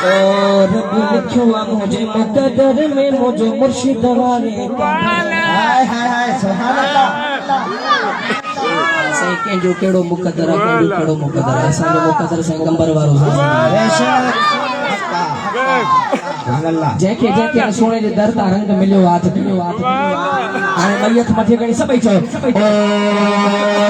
और लिखवा मुझे मुकद्दर में मुझे मुर्शिद वाले हाय हाय हाय सुभान अल्लाह सही केंजो केड़ो मुकद्दर केंजो केड़ो मुकद्दर असा जो मुकद्दर संगंबर वारो जेके जेके सोने जे दर ता रंग मिलियो हाथ हाणे मैयत मथे कणी सभई चओ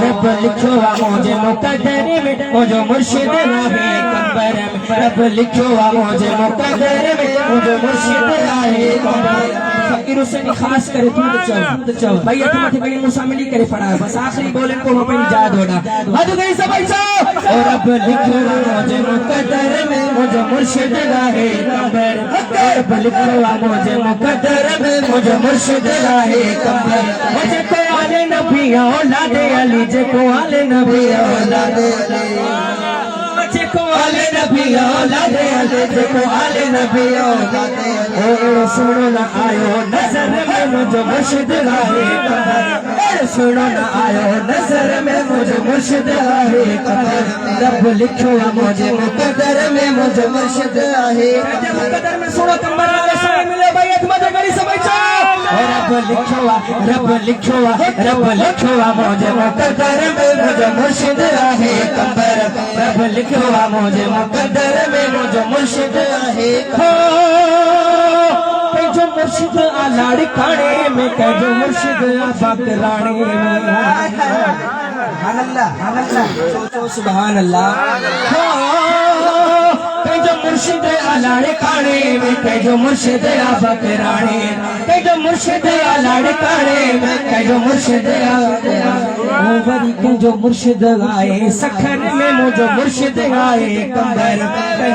रब लिखो मुझे मुकद्दर में मुझे मुर्शिद आहे कंबर में रब लिखो मुझे मुकद्दर में मुझे मुर्शिद आहे कंबर फकीर हुसैन खास करे तू चओ मैयत मथे कणी मूंसा मिली करे पढ़ा बस आखिरी बोलन को पे याद होना हद गई सभई चओ रब लिखो मुझे मुकद्दर में मुझे मुर्शिद आहे कंबर रब लिखो मुझे मुकद्दर में मुझे मुर्शिद आहे कंबर मुझे को आले नबी औलाद अली जे को आले नबी औलाद मुझे को आले नबी औलाद अली जे को आले नबी औलाद ओ सुनो ना आयो नजर में मुझे मुर्शिद आहे कंबर सुनो ना आयो नजर में मुझे मुर्शिद आहे कंबर रब लिखो मुझे मुकद्दर में मुझे मुर्शिद आहे मुकद्दर में सुनो कंबर वाले साए मिले भाई मदद करी सभी रब लिखो मुझे मुकद्दर में मुझे मुर्शिद आहे कंबर रब लिखो मुझे मुकद्दर में मुझे मुर्शिद आहे जो मुर्शिद आलाड़ काने में जो मुर्शिद आबाद राणे में सुभान अल्लाह जो मुर्शिद आलाड़ काने में जो मुर्शिद आबाद राणे जो मुर्शिद आलाड़ काने में जो मुर्शिद वरी जो मुर्शिद आए सखर में मुझे मुर्शिद आए कंबर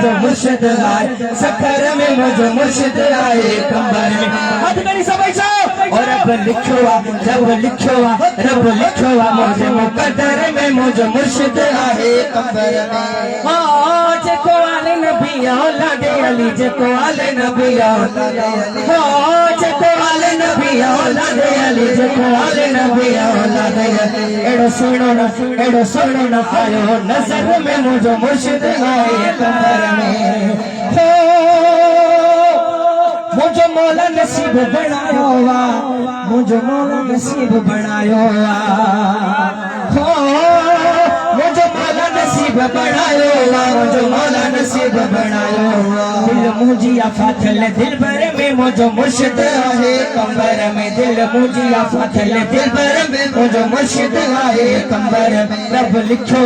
जो मुर्शिद आए सखर में मुझे मुर्शिद आए कंबर में हाथ करी सभी और रब लिखो मुझे मुकद्दर में मुझे मुर्शिद आए कंबर में हाँ जेको आले नबी औलाद अली जेको आले नबी औलाद हाँ जेको आले नबी औलाद अली जेको आले नबी औलाद एड़ो सुनो ना आयो नजर में मुझे मुर्शिद आए कंबर में हो मुझे मौला नसीब बनायो वा मुझे मौला नसीब बनायो वा हो मुझे मौला नसीब बनायो वा मुझे मौला नसीब बनायो वा दिल मुझिया फाथल दिल भर में मुझे मुर्शिद आहे कंबर में दिल मुझिया फाथल दिल भर में मुझे मुर्शिद आहे कंबर में रब लिखो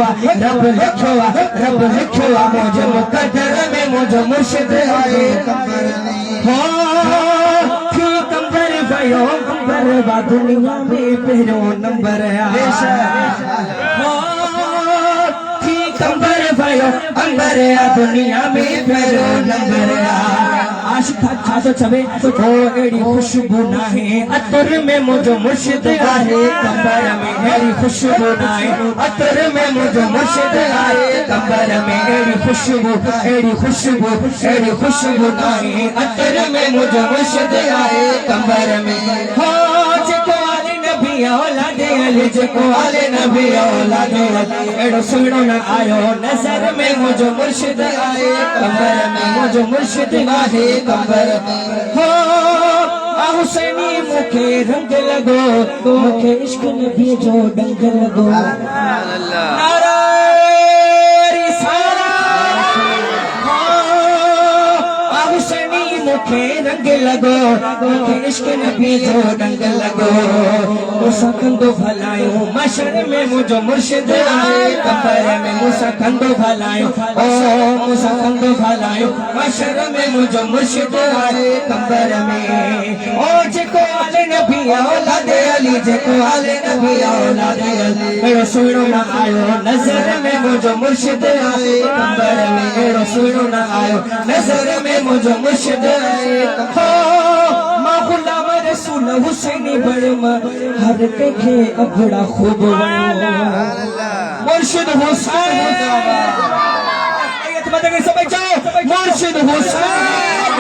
मुझे मुकद्दर में मुझे मुर्शिद आहे कंबर में कंबर भयो कंबर बा दुनिया में पहलो नंबर कंबर भयो अंबर दुनिया में पहलो नंबर आशिक था तो चवे ओ एड़ी खुशबू ना है अतर में मुझे मुर्शिद आहे कंबर में एड़ी खुशबू ना है अतर में मुझे मुर्शिद आहे कंबर में एड़ी खुशबू ना है अतर में मुझे मुर्शिद आहे कंबर में हो जेको आले नबी औलाद अली जेको आले नबी औलाद एड़ो सुनो ना आयो नजर में मुझे मुर्शिद आए कंबर में मुझे मुर्शिद आहे कंबर में हो हुसैनी मुखे रंग लगो मुखे इश्क नबी जो डंग लगो नारा मुखे रंग लगो मुखे इश्क नबी जो डंग लगो मुसा कंदो भलायो मशर में मुझो मुर्शिद आए कंबर में मुसा कंदो भलायो ओ मुसा कंदो भलायो मशर में मुझो मुर्शिद आए कंबर में ओ जेको आले नबी औलाद अली जेको आले नबी औलाद अली सुनो ना आयो नजर में मुझो मुर्शिद आए कंबर में सुनो ना आयो नजर में मुझो मुर्शिद हो मां गुलाम रसूल हुसैनी बड़मा हर के अबड़ा खूब मुर्शिद हुसैन आयत मत के सब जाओ मुर्शिद हुसैन